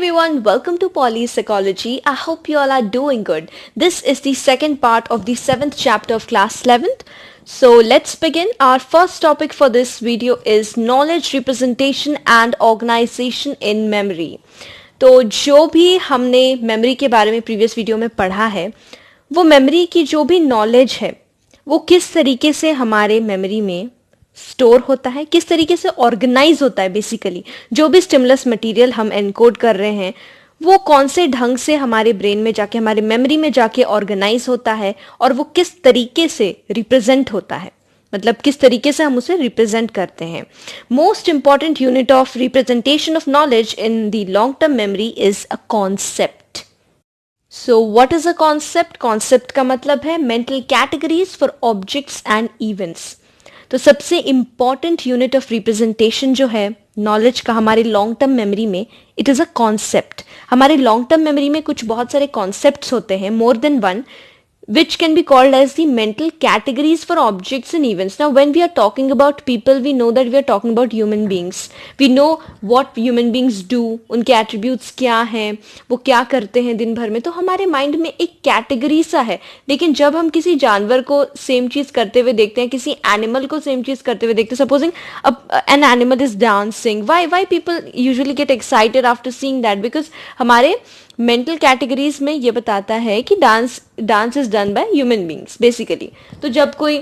everyone, welcome to Poly's Psychology. I hope you all are doing good. This is the second part of the 7th chapter of class 11th. So let's begin. Our first topic for this video is knowledge representation and organization in memory. तो जो भी हमने memory के बारे में previous video में पढ़ा है, वो मेमोरी की जो भी नॉलेज है वो किस तरीके से हमारे मेमोरी में स्टोर होता है, किस तरीके से ऑर्गेनाइज होता है। बेसिकली जो भी स्टिमुलस मटेरियल हम एनकोड कर रहे हैं वो कौन से ढंग से हमारे ब्रेन में जाके, हमारे मेमोरी में जाके ऑर्गेनाइज होता है और वो किस तरीके से रिप्रेजेंट होता है, मतलब किस तरीके से हम उसे रिप्रेजेंट करते हैं। Most important unit of representation of knowledge in the long term memory is a concept. So what is a concept? Concept का मतलब है mental categories for objects and events. तो सबसे इंपॉर्टेंट यूनिट ऑफ रिप्रेजेंटेशन जो है knowledge का हमारे long term memory में, इट इज अ कॉन्सेप्ट। हमारे लॉन्ग टर्म मेमोरी में कुछ बहुत सारे कॉन्सेप्ट्स होते हैं, more than one, which can be called as the mental categories for objects and events. Now when we are talking about people, we know that we are talking about human beings. We know what human beings do, उनके attributes क्या हैं, वो क्या करते हैं दिन भर में, तो हमारे माइंड में एक कैटेगरी सा है। लेकिन जब हम किसी जानवर को सेम चीज करते हुए देखते हैं, किसी एनिमल को सेम चीज करते हुए देखते हैं, supposing an animal is dancing, why people usually get excited after seeing that? Because हमारे मेंटल कैटेगरीज में ये बताता है कि dance is done by human beings basically. तो जब कोई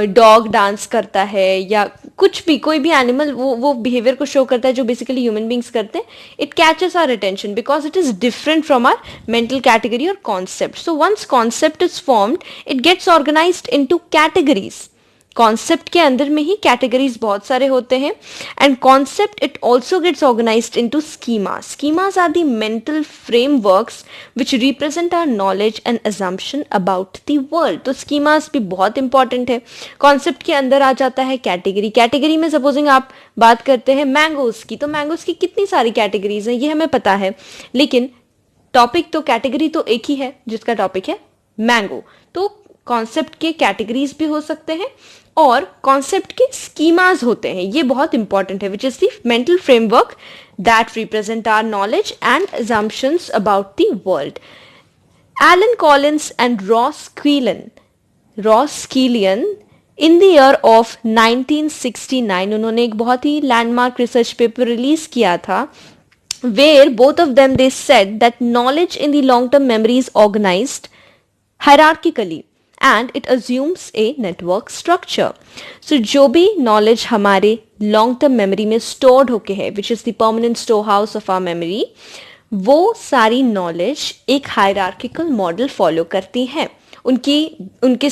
डॉग डांस करता है या कुछ भी, कोई भी एनिमल वो बिहेवियर को शो करता है जो बेसिकली ह्यूमन बींग्स करते हैं, it catches our attention because it is different from our mental category और concept. So once concept is formed, it gets organised into categories. Concept के अंदर में ही कैटेगरीज बहुत सारे होते हैं and concept it also gets organised into schemas. Schemas are the mental frameworks which represent our knowledge and assumption about the world. तो schemas भी बहुत इंपॉर्टेंट है। कॉन्सेप्ट के अंदर आ जाता है कैटेगरी। कैटेगरी में सपोजिंग आप बात करते हैं मैंगोज की, तो मैंगोज की कितनी सारी कैटेगरीज हैं ये हमें पता है, लेकिन टॉपिक तो कैटेगरी तो एक ही है जिसका टॉपिक है मैंगो। तो कॉन्सेप्ट के कैटेगरीज भी हो सकते हैं और कॉन्सेप्ट के स्कीमाज होते हैं, ये बहुत इंपॉर्टेंट है, which is the mental framework that represent our knowledge and assumptions about the world. Allan Collins and Ross Quillian in the year of 1969 उन्होंने एक बहुत ही लैंडमार्क रिसर्च पेपर रिलीज किया था, where both of them they said that knowledge in the long term memory is organized hierarchically and it assumes a network structure. So जो भी knowledge हमारे long term memory में stored होके है, which is the permanent storehouse of our memory, वो सारी knowledge एक hierarchical model follow करती है। उनके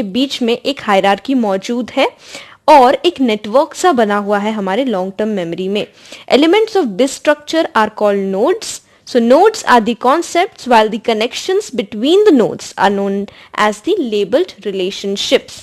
बीच में एक हायरार्की मौजूद है और एक नेटवर्क सा बना हुआ है हमारे लॉन्ग टर्म मेमोरी में। Elements of this structure are called nodes. So nodes are the concepts while the connections between the nodes are known as the labeled relationships.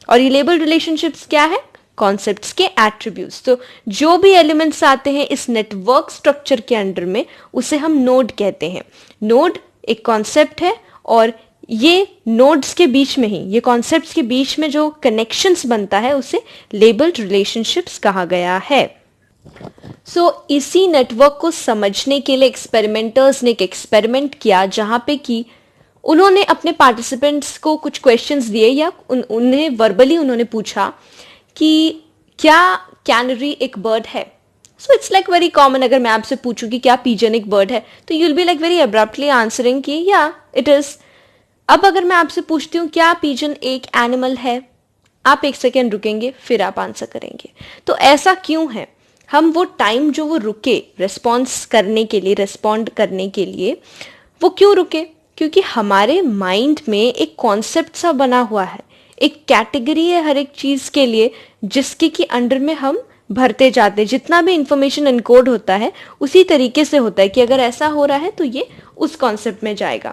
और ये labeled relationships क्या है? Concepts के attributes. तो जो भी elements आते हैं इस network structure के अंडर में उसे हम node कहते हैं। Node एक concept है और ये nodes के बीच में ही, ये concepts के बीच में जो connections बनता है उसे labeled relationships कहा गया है। इसी नेटवर्क को समझने के लिए एक्सपेरिमेंटर्स ने एक एक्सपेरिमेंट किया जहां पे कि उन्होंने अपने पार्टिसिपेंट्स को कुछ क्वेश्चंस दिए या उन्हें वर्बली उन्होंने पूछा कि क्या कैनरी एक बर्ड है। So it's like very common, अगर मैं आपसे पूछूं कि क्या पिजन एक बर्ड है तो you will be like very abruptly answering कि या इट इज। अब अगर मैं आपसे पूछती हूँ क्या पिजन एक एनिमल है, आप एक सेकेंड रुकेंगे फिर आप आंसर करेंगे। तो ऐसा क्यों है? हम वो टाइम जो वो रुके रिस्पॉन्ड करने के लिए वो क्यों रुके? क्योंकि हमारे माइंड में एक कॉन्सेप्ट सा बना हुआ है, एक कैटेगरी है हर एक चीज के लिए जिसके की अंडर में हम भरते जाते हैं। जितना भी इंफॉर्मेशन एनकोड होता है उसी तरीके से होता है कि अगर ऐसा हो रहा है तो ये उस कॉन्सेप्ट में जाएगा।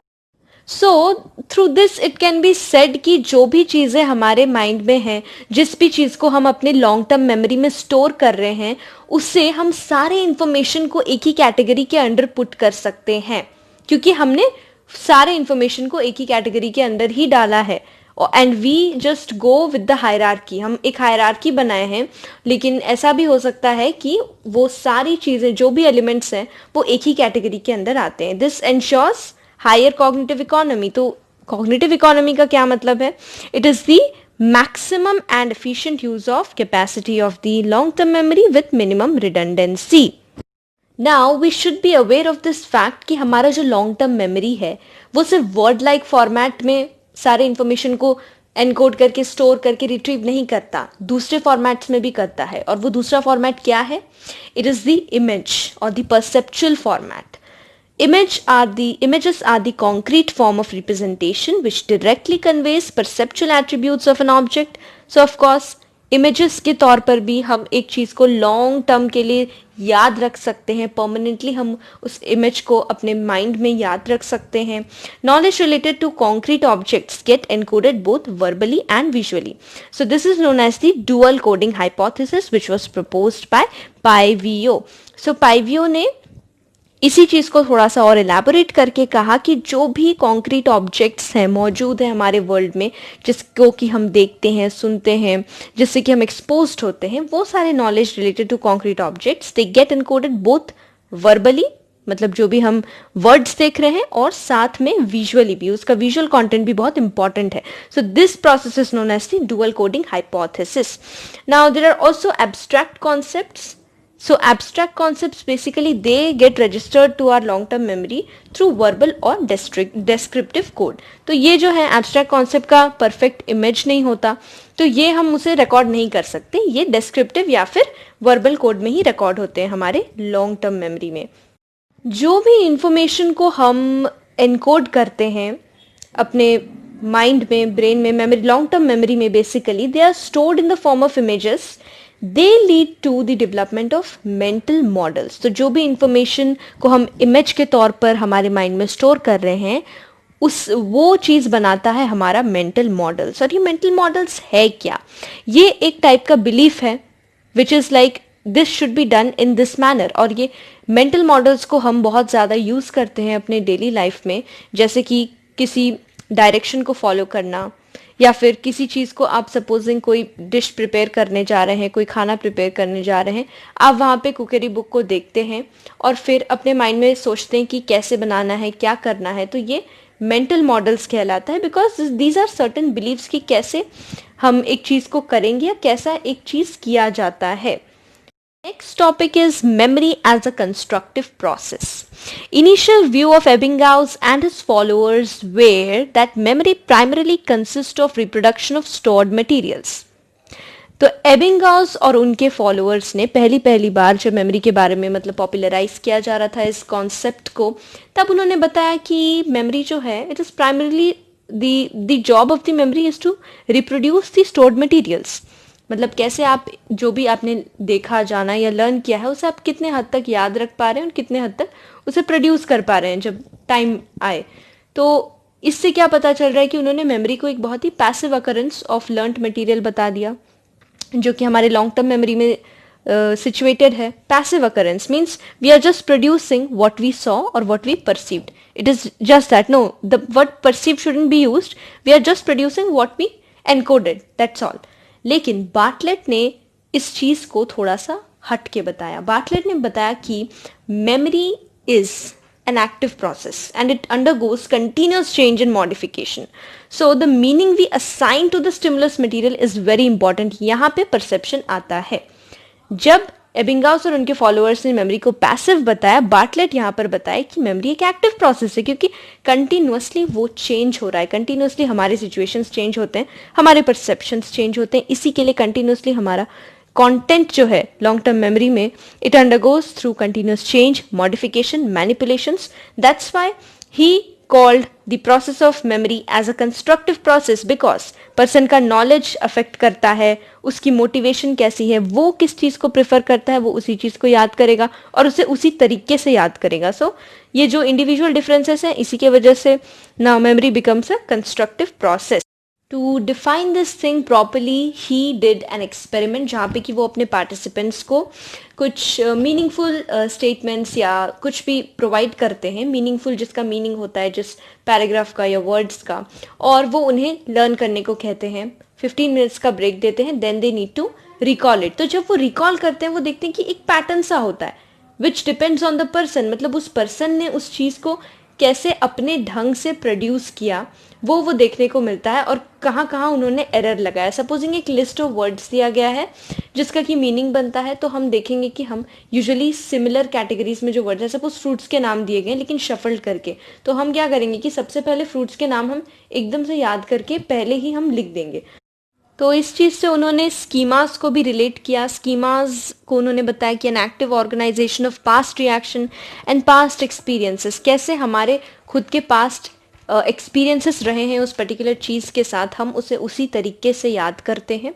So through this it can be said कि जो भी चीज़ें हमारे माइंड में हैं, जिस भी चीज़ को हम अपने लॉन्ग टर्म मेमोरी में स्टोर कर रहे हैं, उससे हम सारे इंफॉर्मेशन को एक ही कैटेगरी के अंडर पुट कर सकते हैं क्योंकि हमने सारे इंफॉर्मेशन को एक ही कैटेगरी के अंदर ही डाला है and we just go with the hierarchy, हम एक हायरार्की बनाए हैं, लेकिन ऐसा भी हो सकता है कि वो सारी चीजें जो भी एलिमेंट्स हैं वो एक ही कैटेगरी के अंदर आते हैं. This ensures higher cognitive economy. तो कॉग्निटिव इकोनॉमी का क्या मतलब है? It is the maximum and efficient use of capacity of the long-term memory with minimum redundancy. Now we should be aware of this fact कि हमारा जो long term memory है वो सिर्फ वर्ड लाइक फॉर्मेट में सारे इंफॉर्मेशन को encode करके स्टोर करके रिट्रीव नहीं करता, दूसरे फॉर्मेट्स में भी करता है. और वो दूसरा फॉर्मेट क्या है? इट इज द इमेज और the perceptual format. Images are the concrete form of representation which directly conveys perceptual attributes of an object. So of course images के तौर पर भी हम एक चीज़ को लॉन्ग टर्म के लिए याद रख सकते हैं, परमानेंटली हम उस इमेज को अपने माइंड में याद रख सकते हैं. Knowledge related to concrete objects get encoded both verbally and visually. So this is known as the dual coding hypothesis which was proposed by Paivio. So Paivio ने इसी चीज को थोड़ा सा और एलैबोरेट करके कहा कि जो भी कॉन्क्रीट ऑब्जेक्ट्स हैं मौजूद हैं हमारे वर्ल्ड में, जिसको कि हम देखते हैं, सुनते हैं, जिससे कि हम एक्सपोज्ड होते हैं, वो सारे knowledge related to concrete objects they get encoded both verbally, मतलब जो भी हम वर्ड्स देख रहे हैं, और साथ में विजुअली भी, उसका विजुअल कंटेंट भी बहुत इंपॉर्टेंट है. So this process is known as the dual coding hypothesis. Now there are also abstract concepts. So abstract concepts basically they get registered to our long term memory through verbal or descriptive code. तो ये जो है abstract concept का perfect image नहीं होता, तो ये हम उसे record नहीं कर सकते, ये descriptive या फिर verbal code में ही record होते हैं हमारे long term memory में. जो भी information को हम encode करते हैं अपने mind में, brain में, memory, long term memory में basically they are stored in the form of images. They lead to the development of mental models. तो जो भी इंफॉर्मेशन को हम इमेज के तौर पर हमारे माइंड में स्टोर कर रहे हैं, वो चीज बनाता है हमारा मेंटल मॉडल्स. और ये मेंटल मॉडल्स है क्या? ये एक टाइप का बिलीफ है which is like this should be done in this manner. और ये मेंटल मॉडल्स को हम बहुत ज़्यादा यूज करते हैं अपने डेली लाइफ में, जैसे कि किसी डायरेक्शन को फॉलो करना, या फिर किसी चीज़ को आप सपोजिंग कोई डिश प्रिपेयर करने जा रहे हैं, कोई खाना प्रिपेयर करने जा रहे हैं, आप वहाँ पे कुकरी बुक को देखते हैं और फिर अपने माइंड में सोचते हैं कि कैसे बनाना है, क्या करना है. तो ये मेंटल मॉडल्स कहलाता है, because these are certain beliefs कि कैसे हम एक चीज़ को करेंगे या कैसा एक चीज़ किया जाता है. Next topic is memory as a constructive process. Initial view of Ebbinghaus and his followers were that memory primarily consists of reproduction of stored materials. तो एबिंगाउस और उनके फॉलोअर्स ने पहली बार जब मेमोरी के बारे में मतलब पॉपुलराइज किया जा रहा था इस कॉन्सेप्ट को, तब उन्होंने बताया कि मेमोरी जो है it is primarily the job of the memory is to reproduce the stored materials. मतलब कैसे आप जो भी आपने देखा, जाना या लर्न किया है उसे आप कितने हद तक याद रख पा रहे हैं और कितने हद तक उसे प्रोड्यूस कर पा रहे हैं जब टाइम आए. तो इससे क्या पता चल रहा है कि उन्होंने मेमोरी को एक बहुत ही passive occurrence of learned material बता दिया, जो कि हमारे लॉन्ग टर्म मेमोरी में सिचुएटेड है. Passive occurrence means we are just producing what we saw और what we perceived. It is just that. No, the word perceive shouldn't be used. We are just producing what we encoded, that's all. लेकिन Bartlett ने इस चीज को थोड़ा सा हट के बताया. बार्टलेट ने बताया कि memory is an active process and it undergoes continuous change and modification. So the meaning we assign to the stimulus material is very important. यहाँ पे perception आता है. जब एबिंगाउस और उनके फॉलोअर्स ने मेमोरी को पैसिव बताया, बार्टलेट यहाँ पर बताया कि मेमोरी एक एक्टिव प्रोसेस है, क्योंकि कंटिन्यूअसली वो चेंज हो रहा है. कंटिन्यूअसली हमारे सिचुएशंस चेंज होते हैं, हमारे परसेप्शंस चेंज होते हैं. इसी के लिए कंटिन्यूअसली हमारा कंटेंट जो है लॉन्ग टर्म मेमोरी में it undergoes through continuous change, modification, manipulations. That's why he called the process of memory as a constructive process, because person का knowledge affect करता है, उसकी motivation कैसी है, वो किस चीज़ को prefer करता है, वो उसी चीज़ को याद करेगा और उसे उसी तरीके से याद करेगा. So ये जो individual differences हैं, इसी के वजह से now memory becomes a constructive process. To define this thing properly he did an experiment, जहाँ पे कि वो अपने पार्टिसिपेंट्स को कुछ मीनिंगफुल स्टेटमेंट्स या कुछ भी प्रोवाइड करते हैं, मीनिंगफुल जिसका मीनिंग होता है जिस पैराग्राफ का या वर्ड्स का, और वो उन्हें लर्न करने को कहते हैं। 15 मिनट्स का ब्रेक देते हैं, then they need to recall it. तो जब वो रिकॉल करते हैं वो देखते हैं कि एक पैटर्न सा होता है which depends on the person, मतलब उस पर्सन ने उस चीज़ को कैसे अपने ढंग से प्रोड्यूस किया वो देखने को मिलता है, और कहाँ कहाँ उन्होंने एरर लगाया। सपोजिंग एक लिस्ट ऑफ वर्ड्स दिया गया है जिसका कि मीनिंग बनता है, तो हम देखेंगे कि हम यूजुअली सिमिलर कैटेगरीज में जो वर्ड्स है, सपोज फ्रूट्स के नाम दिए गए लेकिन शफल्ड करके, तो हम क्या करेंगे कि सबसे पहले फ्रूट्स के नाम हम एकदम से याद करके पहले ही हम लिख देंगे। तो इस चीज़ से उन्होंने स्कीमास को भी रिलेट किया। स्कीमास को उन्होंने बताया कि an active organisation of past reaction and past experiences, कैसे हमारे खुद के पास्ट एक्सपीरियंसेस रहे हैं उस पर्टिकुलर चीज़ के साथ, हम उसे उसी तरीके से याद करते हैं,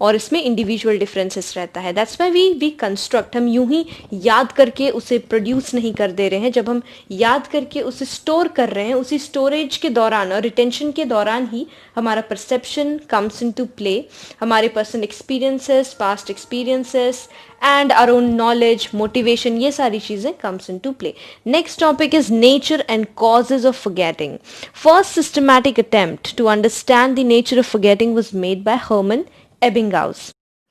और इसमें इंडिविजुअल डिफरेंसेस रहता है। दैट्स वाई वी कंस्ट्रक्ट, हम यूं ही याद करके उसे प्रोड्यूस नहीं कर दे रहे हैं। जब हम याद करके उसे स्टोर कर रहे हैं, उसी स्टोरेज के दौरान और रिटेंशन के दौरान ही हमारा perception comes into play, हमारे personal experiences, past experiences and our own knowledge, motivation, ये सारी चीजें comes into play. Next topic is nature and causes of forgetting. First systematic attempt to understand the nature of forgetting was made by Hermann Ebbinghaus.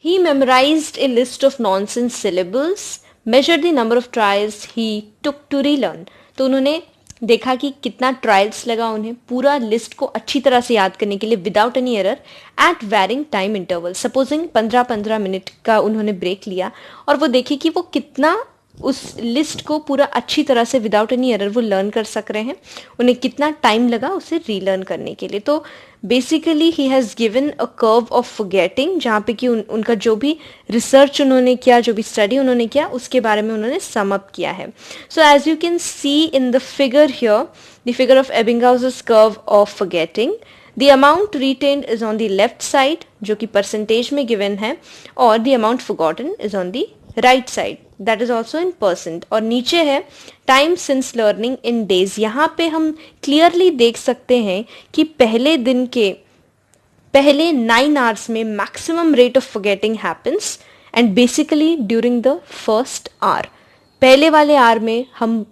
He memorized a list of nonsense syllables, measured the number of trials he took to relearn. तो उन्होंने देखा कि कितना trials लगा उन्हें पूरा list को अच्छी तरह से याद करने के लिए without any error at varying time interval. Supposing 15-15 minute का उन्होंने ब्रेक लिया, और वो देखी कि वो कितना उस लिस्ट को पूरा अच्छी तरह से विदाउट एनी एरर वो लर्न कर सक रहे हैं, उन्हें कितना टाइम लगा उसे रीलर्न करने के लिए। तो basically he has given a curve of forgetting, जहाँ पे कि उनका जो भी रिसर्च उन्होंने किया, जो भी स्टडी उन्होंने किया, उसके बारे में उन्होंने सम अप किया है। So as you can see in the figure here, the figure of Ebbinghaus's curve of forgetting, the amount retained is on the left side जो कि परसेंटेज में गिवन है, और the amount forgotten is on the right side, that is also in percent. और नीचे है time since learning in days. यहाँ पे हम क्लियरली देख सकते हैं कि पहले दिन के पहले 9 आवर्स में maximum rate of forgetting happens, and basically during the first hour. पहले वाले आवर में हम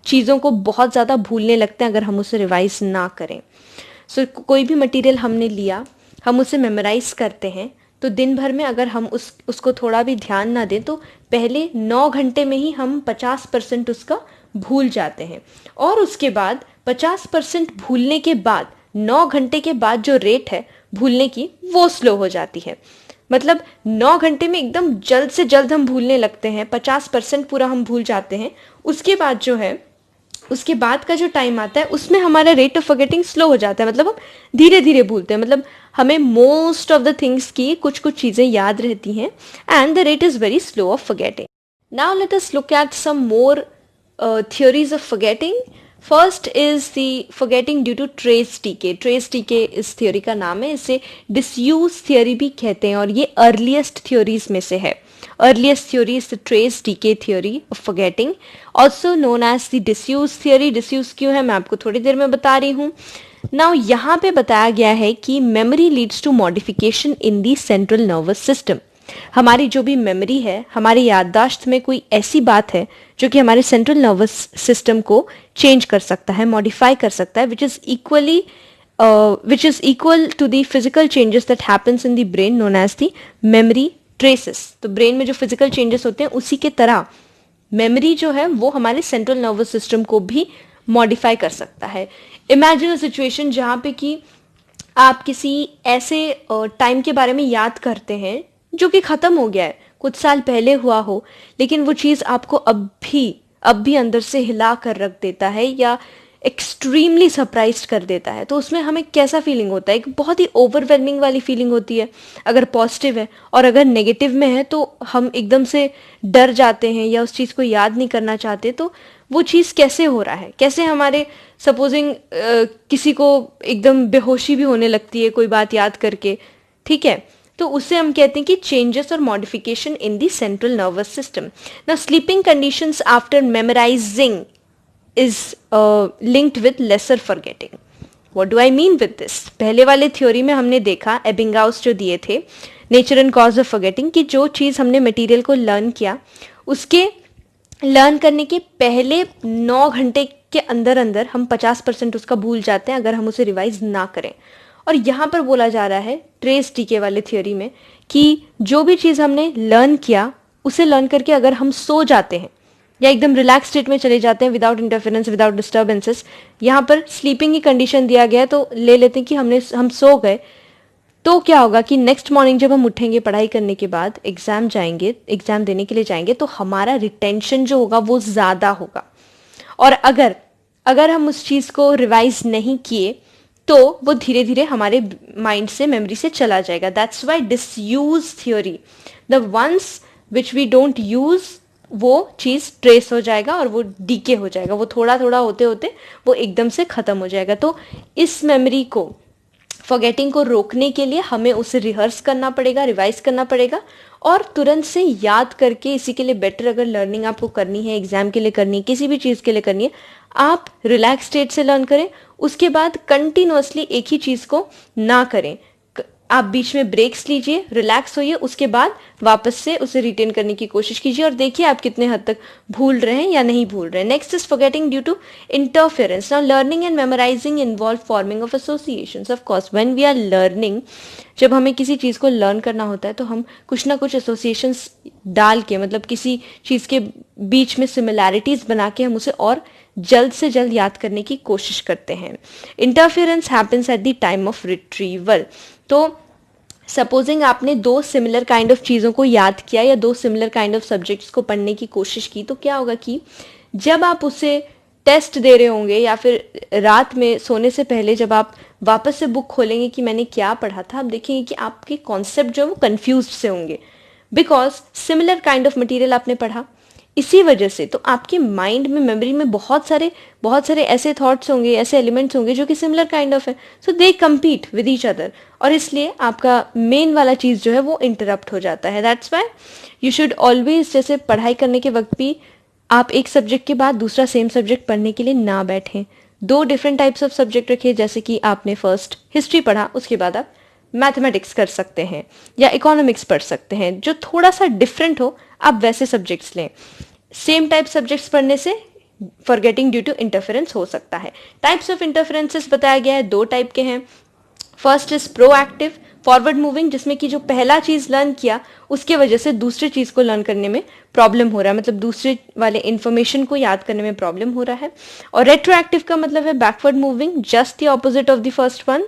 चीज़ों को बहुत ज़्यादा भूलने लगते हैं अगर हम उसे रिवाइज ना करें। सो कोई भी मटेरियल हमने लिया, हम उसे मेमोराइज करते हैं, तो दिन भर में अगर हम उसको थोड़ा भी ध्यान ना दें तो पहले 9 घंटे में ही हम 50% उसका भूल जाते हैं, और उसके बाद 50% भूलने के बाद 9 घंटे के बाद जो रेट है भूलने की वो स्लो हो जाती है। मतलब 9 घंटे में एकदम जल्द से जल्द हम भूलने लगते हैं, 50% पूरा हम भूल जाते हैं। उसके बाद जो है, उसके बाद का जो टाइम आता है उसमें हमारा रेट ऑफ फॉरगेटिंग स्लो हो जाता है, मतलब हम धीरे धीरे भूलते हैं। मतलब हमें मोस्ट ऑफ द थिंग्स की कुछ कुछ चीज़ें याद रहती हैं, and the rate is very slow of forgetting. Now let us look at some more theories of forgetting. First is the forgetting due to trace decay. Trace decay इस theory का नाम है, इसे डिसयूज थ्योरी भी कहते हैं, और ये अर्लीस्ट थ्योरीज में से है। Earliest theory is the trace decay theory of forgetting, also known as the disuse theory. Disuse क्यों है मैं आपको थोड़ी देर में बता रही हूँ। नाउ यहाँ पे बताया गया है कि memory leads to modification in the central nervous system. हमारी जो भी मेमोरी है, हमारी याददाश्त में कोई ऐसी बात है जो कि हमारे सेंट्रल नर्वस सिस्टम को चेंज कर सकता है, मॉडिफाई कर सकता है, which is equal to the physical changes that happens in the brain known as the memory traces. तो ब्रेन में जो फिजिकल चेंजेस होते हैं उसी के तरह मेमोरी जो है वो हमारे सेंट्रल नर्वस सिस्टम को भी मॉडिफाई कर सकता है। इमेजिन अ सिचुएशन जहाँ पे कि आप किसी ऐसे टाइम के बारे में याद करते हैं जो कि खत्म हो गया है, कुछ साल पहले हुआ हो, लेकिन वो चीज़ आपको अब भी अंदर से हिला कर रख देता है या एक्सट्रीमली सरप्राइज कर देता है। तो उसमें हमें कैसा फीलिंग होता है? एक बहुत ही ओवरवेलमिंग वाली फीलिंग होती है अगर पॉजिटिव है, और अगर नेगेटिव में है तो हम एकदम से डर जाते हैं या उस चीज़ को याद नहीं करना चाहते। तो वो चीज़ कैसे हो रहा है, कैसे हमारे सपोजिंग किसी को एकदम बेहोशी भी होने लगती है कोई बात याद करके, ठीक है, तो उससे हम कहते हैं कि चेंजेस और modification in the central nervous system. Now sleeping conditions after memorising is linked with lesser forgetting. What do I mean with this? पहले वाले थ्योरी में हमने देखा, एबिंगाउस जो दिए थे, nature and cause of forgetting, कि जो चीज़ हमने मटेरियल को लर्न किया उसके लर्न करने के पहले 9 घंटे के अंदर अंदर हम 50% उसका भूल जाते हैं अगर हम उसे रिवाइज ना करें। और यहाँ पर बोला जा रहा है ट्रेस डीके वाले थ्योरी में कि जो भी चीज़ हमने लर्न किया उसे लर्न करके अगर हम सो जाते हैं या एकदम रिलैक्स स्टेट में चले जाते हैं विदाउट इंटरफेरेंस, विदाउट डिस्टर्बेंसेस, यहाँ पर स्लीपिंग की कंडीशन दिया गया है तो ले लेते हैं कि हम सो गए, तो क्या होगा कि नेक्स्ट मॉर्निंग जब हम उठेंगे पढ़ाई करने के बाद, एग्जाम देने के लिए जाएंगे, तो हमारा रिटेंशन जो होगा वो ज़्यादा होगा। और अगर हम उस चीज़ को रिवाइज नहीं किए तो वो धीरे धीरे हमारे माइंड से, मेमोरी से चला जाएगा। That's why disuse theory, the ones which we don't use, वो चीज़ ट्रेस हो जाएगा और वो डीके हो जाएगा, वो थोड़ा थोड़ा होते होते वो एकदम से ख़त्म हो जाएगा। तो इस मेमोरी को, फॉरगेटिंग को रोकने के लिए हमें उसे रिहर्स करना पड़ेगा, रिवाइज करना पड़ेगा और तुरंत से याद करके, इसी के लिए बेटर अगर लर्निंग आपको करनी है, एग्जाम के लिए करनी है, किसी भी चीज़ के लिए करनी है, आप रिलैक्स स्टेट से लर्न करें। उसके बाद कंटिन्यूअसली एक ही चीज़ को ना करें, आप बीच में ब्रेक्स लीजिए, रिलैक्स होइए, उसके बाद वापस से उसे रिटेन करने की कोशिश कीजिए और देखिए आप कितने हद तक भूल रहे हैं या नहीं भूल रहे हैं। Next is forgetting due to interference. Now learning and memorising involve forming of associations. Of course when we are learning, जब हमें किसी चीज़ को लर्न करना होता है तो हम कुछ ना कुछ एसोसिएशंस डाल के, मतलब किसी चीज़ के बीच में सिमिलैरिटीज बना के हम उसे और जल्द से जल्द याद करने की कोशिश करते हैं। Interference happens at the time of retrieval. तो सपोजिंग आपने 2 सिमिलर काइंड ऑफ चीज़ों को याद किया या 2 सिमिलर काइंड ऑफ सब्जेक्ट्स को पढ़ने की कोशिश की, तो क्या होगा कि जब आप उसे टेस्ट दे रहे होंगे या फिर रात में सोने से पहले जब आप वापस से बुक खोलेंगे कि मैंने क्या पढ़ा था, आप देखेंगे कि आपके कॉन्सेप्ट जो है वो कन्फ्यूज्ड से होंगे, because similar kind of material आपने पढ़ा। इसी वजह से तो आपके माइंड में, मेमोरी में बहुत सारे ऐसे थॉट्स होंगे, ऐसे एलिमेंट्स होंगे जो कि सिमिलर काइंड ऑफ है, so they compete with each other, और इसलिए आपका मेन वाला चीज़ जो है वो इंटरप्ट हो जाता है। That's why you should always, जैसे पढ़ाई करने के वक्त भी आप एक सब्जेक्ट के बाद दूसरा सेम सब्जेक्ट पढ़ने के लिए ना बैठें, 2 डिफरेंट टाइप्स ऑफ सब्जेक्ट रखिए। जैसे कि आपने फर्स्ट हिस्ट्री पढ़ा, उसके बाद आप मैथमेटिक्स कर सकते हैं या इकोनॉमिक्स पढ़ सकते हैं, जो थोड़ा सा डिफरेंट हो आप वैसे सब्जेक्ट्स लें। सेम टाइप सब्जेक्ट्स पढ़ने से फॉरगेटिंग ड्यू टू इंटरफेरेंस हो सकता है। टाइप्स ऑफ इंटरफेरेंसेस बताया गया है, 2 टाइप के हैं। First is proactive, forward moving, जिसमें कि जो पहला चीज लर्न किया उसके वजह से दूसरी चीज को लर्न करने में प्रॉब्लम हो रहा है, मतलब दूसरे वाले इंफॉर्मेशन को याद करने में प्रॉब्लम हो रहा है। और रेट्रोएक्टिव का मतलब है backward moving, just the opposite of the first one.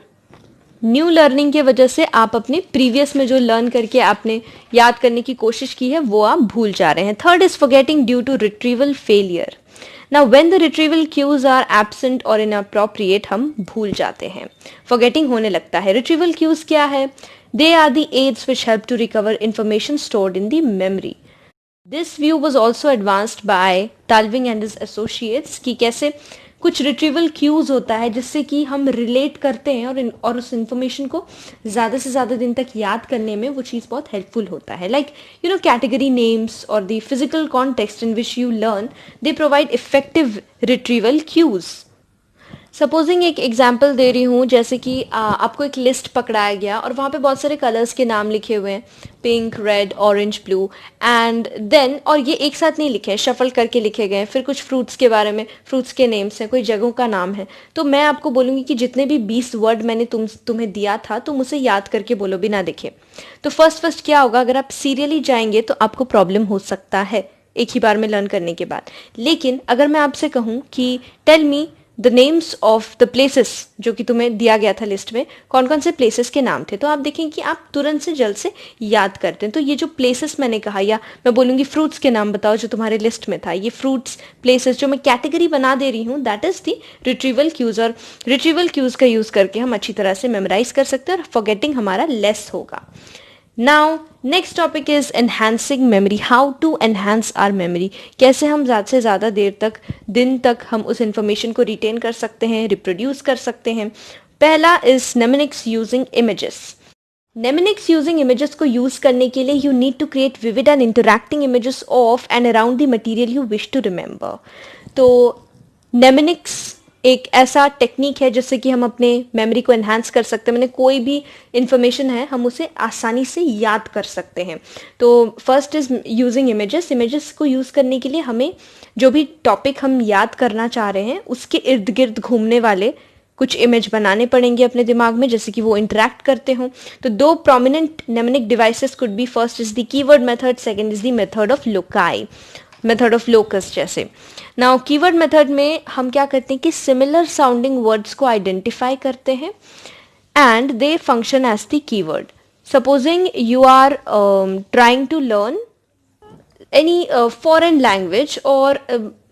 New learning के वजह से आप अपने प्रीवियस में जो लर्न करके आपने याद करने की कोशिश की है वो आप भूल जा रहे हैं। Third is forgetting due to retrieval failure. Now when the retrieval cues are absent और इनअप्रोप्रिएट, हम भूल जाते हैं, फॉरगेटिंग होने लगता है। रिट्रीवल क्यूज क्या है? They are the aids which help to recover information stored in the memory. This view was also advanced by Tulving and his associates, कि कैसे कुछ रिट्रीवल क्यूज होता है जिससे कि हम रिलेट करते हैं और उस इंफॉर्मेशन को ज़्यादा से ज़्यादा दिन तक याद करने में वो चीज़ बहुत हेल्पफुल होता है। लाइक कैटेगरी नेम्स और the physical context in which you learn, they provide effective retrieval cues. Supposing एक एग्जाम्पल दे रही हूँ, जैसे कि आपको एक लिस्ट पकड़ाया गया और वहाँ पे बहुत सारे कलर्स के नाम लिखे हुए हैं, pink, red, orange, blue, and then, और ये एक साथ नहीं लिखे हैं, शफल करके लिखे गए हैं। फिर कुछ फ्रूट्स के बारे में, फ्रूट्स के नेम्स हैं, कोई जगहों का नाम है। तो मैं आपको बोलूँगी कि जितने भी 20 वर्ड मैंने तुम्हें दिया था तुम उसे याद करके बोलो बिना देखे। तो फर्स्ट क्या होगा, अगर आप सीरियली जाएंगे तो आपको प्रॉब्लम हो सकता है एक ही बार में लर्न करने के बाद। लेकिन अगर मैं आपसे कहूँ कि tell me the names of the places, जो कि तुम्हें दिया गया था लिस्ट में, कौन कौन से प्लेसेस के नाम थे, तो आप देखें कि आप तुरंत से जल्द से याद करते हैं। तो ये जो प्लेसेस मैंने कहा, या मैं बोलूँगी फ्रूट्स के नाम बताओ जो तुम्हारे लिस्ट में था, ये फ्रूट्स, प्लेसेस जो मैं कैटेगरी बना दे रही हूँ, that is the retrieval cues. और रिट्रीवल क्यूज का यूज करके हम अच्छी तरह से मेमोराइज कर सकते हैं और फॉरगेटिंग हमारा लेस होगा। Now next topic is enhancing memory. How to enhance our memory, कैसे हम ज़्यादा से ज़्यादा देर तक, दिन तक हम उस इंफॉर्मेशन को रिटेन कर सकते हैं, रिप्रोड्यूस कर सकते हैं। पहला is mnemonics using images. Mnemonics using images को यूज करने के लिए you need to create vivid and interacting images of and around the material you wish to remember. तो नेमनिक्स एक ऐसा टेक्निक है जिससे कि हम अपने मेमोरी को एनहांस कर सकते हैं, मैंने कोई भी इंफॉर्मेशन है हम उसे आसानी से याद कर सकते हैं। तो first is using images. Images को यूज़ करने के लिए हमें जो भी टॉपिक हम याद करना चाह रहे हैं उसके इर्द गिर्द घूमने वाले कुछ इमेज बनाने पड़ेंगे अपने दिमाग में, जैसे कि वो इंटरेक्ट करते हों। तो दो prominent mnemonic devices could be, first is the keyword method, second is the method of loci, method of locus जैसे। नाउ कीवर्ड मेथड में हम क्या करते हैं कि सिमिलर साउंडिंग वर्ड्स को आइडेंटिफाई करते हैं and they function as the keyword. Supposing you are trying to learn any foreign language, और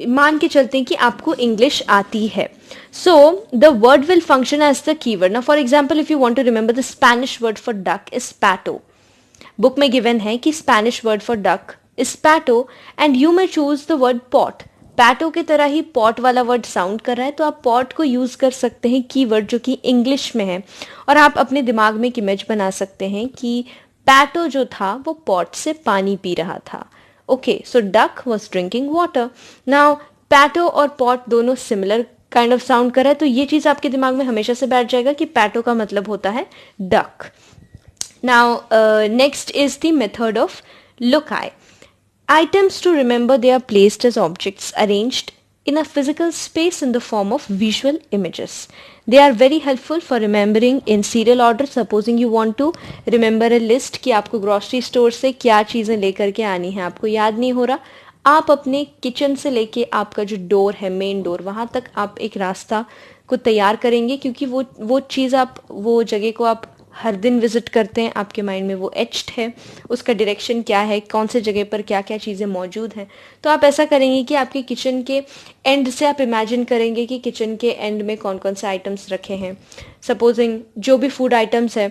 मान के चलते हैं कि आपको इंग्लिश आती है, so the word will function as the keyword. Now for example if you want to remember the Spanish word for duck is pato. Book में गिवन है कि Spanish word for duck is pato and you may choose the word pot. Pato की तरह ही pot वाला word sound कर रहा है, तो आप पॉट को यूज कर सकते हैं कीवर्ड जो कि इंग्लिश में है, और आप अपने दिमाग में एक इमेज बना सकते हैं कि पैटो जो था वो पॉट से पानी पी रहा था। Okay, so duck was drinking water. Now pato और पॉट दोनों सिमिलर काइंड ऑफ साउंड कर रहा है, तो ये चीज आपके दिमाग में हमेशा से बैठ जाएगा कि पैटो का मतलब होता है duck. Now next is the method of loci. Items to remember, they are placed as objects arranged in a physical space in the form of visual images. They are very helpful for remembering in serial order. Supposing you want to remember a list कि आपको grocery store से क्या चीज़ें लेकर के आनी है, आपको याद नहीं हो रहा, आप अपने किचन से लेके आपका जो डोर है, मेन डोर, वहाँ तक आप एक रास्ता को तैयार करेंगे, क्योंकि वो चीज़ आप, वो जगह को आप हर दिन विजिट करते हैं, आपके माइंड में वो एच्ड है, उसका डायरेक्शन क्या है, कौन से जगह पर क्या क्या चीज़ें मौजूद हैं। तो आप ऐसा करेंगे कि आपके किचन के एंड से आप इमेजिन करेंगे कि किचन के एंड में कौन कौन से आइटम्स रखे हैं, सपोजिंग जो भी फूड आइटम्स है।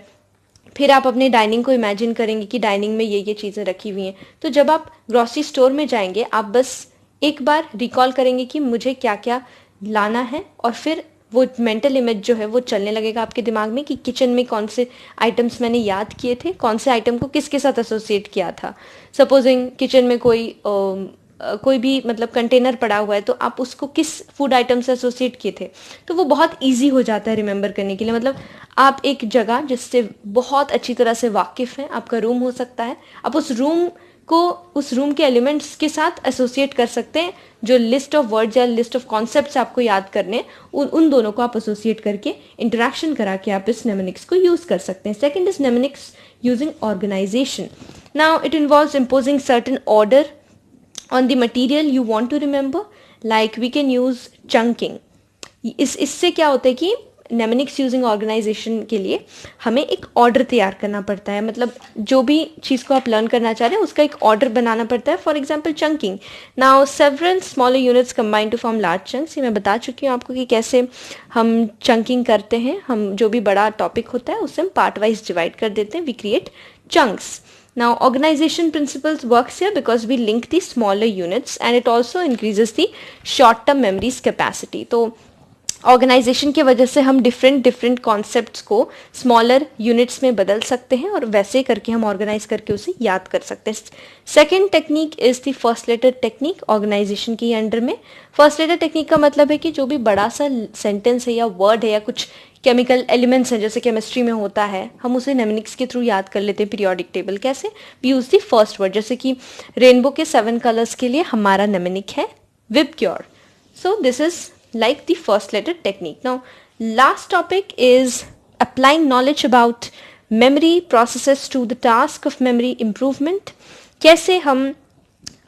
फिर आप अपने डाइनिंग को इमेजिन करेंगे कि डाइनिंग में ये चीज़ें रखी हुई हैं। तो जब आप ग्रोसरी स्टोर में जाएंगे, आप बस एक बार रिकॉल करेंगे कि मुझे क्या क्या लाना है, और फिर वो मेंटल इमेज जो है वो चलने लगेगा आपके दिमाग में कि किचन में कौन से आइटम्स मैंने याद किए थे, कौन से आइटम को किसके साथ एसोसिएट किया था। सपोजिंग किचन में कोई भी मतलब कंटेनर पड़ा हुआ है, तो आप उसको किस फूड आइटम से एसोसिएट किए थे, तो वो बहुत ईजी हो जाता है रिमेंबर करने के लिए। मतलब आप एक जगह जिससे बहुत अच्छी तरह से वाकिफ हैं, आपका रूम हो सकता है, आप उस रूम को उस रूम के एलिमेंट्स के साथ एसोसिएट कर सकते हैं। जो लिस्ट ऑफ वर्ड्स या लिस्ट ऑफ कॉन्सेप्ट्स आपको याद करने, उन दोनों को आप एसोसिएट करके इंटरेक्शन करा के आप इस नेमोनिक्स को यूज कर सकते हैं। Second is mnemonics using organisation. Now it involves imposing certain order on the material you want to remember, like we can use chunking. इससे क्या होता है कि नेमोनिक्स यूजिंग ऑर्गेनाइजेशन के लिए हमें एक ऑर्डर तैयार करना पड़ता है, मतलब जो भी चीज़ को आप लर्न करना चाह रहे हैं उसका एक ऑर्डर बनाना पड़ता है. For example chunking. Now several smaller units combine to form large chunks. ये मैं बता चुकी हूँ आपको कि कैसे हम चंकिंग करते हैं. हम जो भी बड़ा टॉपिक होता है उससे हम पार्ट वाइज डिवाइड कर देते हैं. We create chunks. Now organization principles works here because we link the smaller units and it also increases the short term memory's capacity. तो ऑर्गेनाइजेशन की वजह से हम डिफरेंट कॉन्सेप्ट्स को स्मॉलर यूनिट्स में बदल सकते हैं और वैसे करके हम ऑर्गेनाइज करके उसे याद कर सकते हैं. Second technique is the first letter technique organisation के अंडर में. फर्स्ट लेटर टेक्निक का मतलब है कि जो भी बड़ा सा सेंटेंस है या वर्ड है या कुछ केमिकल एलिमेंट्स हैं जैसे केमिस्ट्री में होता है, हम उसे नेमोनिक्स के थ्रू याद कर लेते हैं. पीरियोडिक टेबल कैसे, we use the first word. जैसे कि रेनबो के 7 कलर्स के लिए हमारा नेमोनिक है VIBGYOR. So this is like the first letter technique. Now last topic is applying knowledge about memory processes to the task of memory improvement. कैसे हम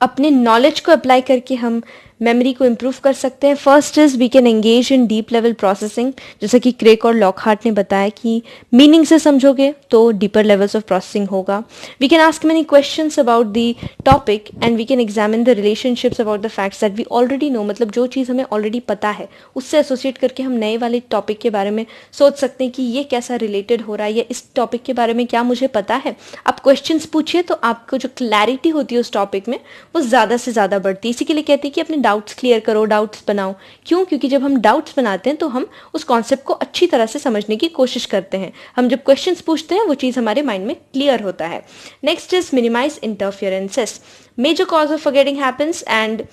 अपने नॉलेज को अप्लाई करके हम मेमोरी को इम्प्रूव कर सकते हैं. First is we can engage in deep level processing. जैसा कि क्रेक और लॉकहार्ट ने बताया कि मीनिंग से समझोगे तो डीपर लेवल्स ऑफ प्रोसेसिंग होगा. We can ask many questions about the topic and we can examine the relationships about the facts that we already know. मतलब जो चीज़ हमें ऑलरेडी पता है उससे एसोसिएट करके हम नए वाले टॉपिक के बारे में सोच सकते हैं कि ये कैसा रिलेटेड हो रहा है या इस टॉपिक के बारे में क्या मुझे पता है. आप क्वेश्चंस पूछिए तो आपको जो क्लैरिटी होती है उस टॉपिक में वो ज़्यादा से ज़्यादा बढ़ती है. इसी के लिए कहते हैं कि अपने डाउट्स क्लियर करो, डाउट्स बनाओ. क्यों? क्योंकि जब हम डाउट्स बनाते हैं तो हम उस कॉन्सेप्ट को अच्छी तरह से समझने की कोशिश करते हैं. हम जब क्वेश्चंस पूछते हैं वो चीज़ हमारे माइंड में क्लियर होता है. Next is minimise interferences. Major cause of forgetting happens and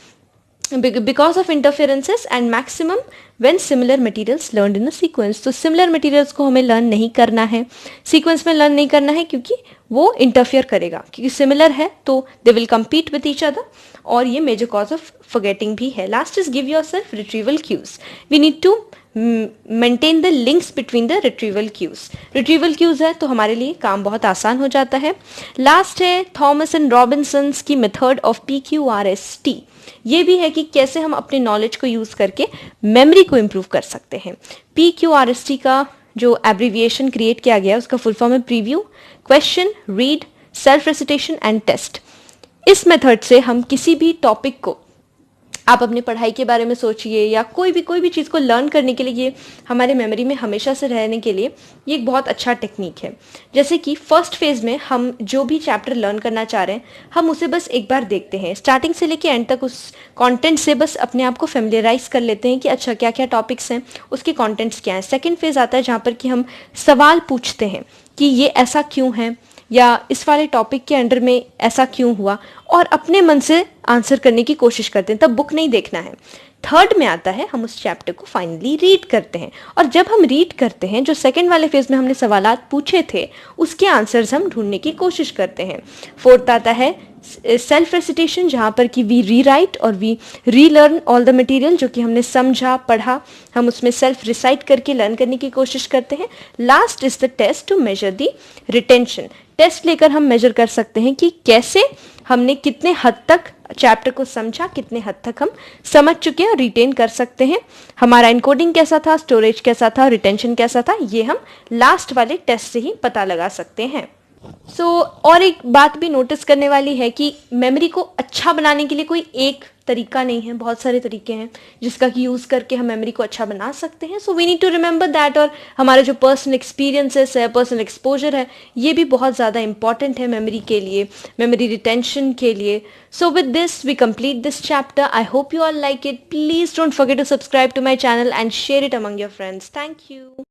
because of interferences and maximum when similar materials learned in a sequence. तो similar materials को हमें learn नहीं करना है, sequence में learn नहीं करना है, क्योंकि वो interfere करेगा, क्योंकि similar है तो they will compete with each other, और ये major cause of forgetting भी है. Last is give yourself retrieval cues. We need to maintain the links between the retrieval cues. retrieval cues है तो हमारे लिए काम बहुत आसान हो जाता है. लास्ट है थॉमस एंड रॉबिन्सन्स की मेथड ऑफ PQRST. ये भी है कि कैसे हम अपने नॉलेज को यूज करके मेमोरी को इम्प्रूव कर सकते हैं. PQRST का जो एब्रीविएशन क्रिएट किया गया उसका फुल फॉर्म है preview, question, read, self recitation and test. इस मेथड से हम किसी भी टॉपिक को, आप अपनी पढ़ाई के बारे में सोचिए या कोई भी चीज़ को लर्न करने के लिए, ये हमारे मेमोरी में हमेशा से रहने के लिए ये एक बहुत अच्छा टेक्निक है. जैसे कि फर्स्ट फेज में हम जो भी चैप्टर लर्न करना चाह रहे हैं हम उसे बस एक बार देखते हैं, स्टार्टिंग से लेके एंड तक उस कंटेंट से बस अपने आप को फेमिलियराइज कर लेते हैं कि अच्छा क्या क्या टॉपिक्स हैं, उसके कंटेंट्स क्या हैं. सेकेंड फेज आता है जहाँ पर कि हम सवाल पूछते हैं कि ये ऐसा क्यों है, या इस वाले टॉपिक के अंडर में ऐसा क्यों हुआ, और अपने मन से आंसर करने की कोशिश करते हैं, तब बुक नहीं देखना है. थर्ड में आता है हम उस चैप्टर को फाइनली रीड करते हैं, और जब हम रीड करते हैं जो सेकंड वाले फेज में हमने सवालात पूछे थे उसके आंसर्स हम ढूंढने की कोशिश करते हैं. फोर्थ आता है सेल्फ रेसिटेशन, जहाँ पर कि वी री राइट और वी री लर्न ऑल द मटेरियल जो कि हमने समझा पढ़ा, हम उसमें सेल्फ रिसाइट करके लर्न करने की कोशिश करते हैं. Last is the test to measure the retention. Test लेकर हम मेजर कर सकते हैं कि कैसे हमने कितने हद तक चैप्टर को समझा, कितने हद तक हम समझ चुके हैं और रिटेन कर सकते हैं, हमारा इनकोडिंग कैसा था, स्टोरेज कैसा था, रिटेंशन कैसा था, ये हम लास्ट वाले टेस्ट से ही पता लगा सकते हैं. और एक बात भी नोटिस करने वाली है कि मेमोरी को अच्छा बनाने के लिए कोई एक तरीका नहीं है, बहुत सारे तरीके हैं जिसका कि यूज़ करके हम मेमोरी को अच्छा बना सकते हैं. So we need to remember that. और हमारा जो पर्सनल एक्सपीरियंसेस है, पर्सनल एक्सपोजर है, ये भी बहुत ज़्यादा इंपॉर्टेंट है मेमोरी के लिए, मेमोरी रिटेंशन के लिए. So with this we complete this chapter. I hope you all like it. Please don't forget to subscribe to my channel and share it among your friends. Thank you.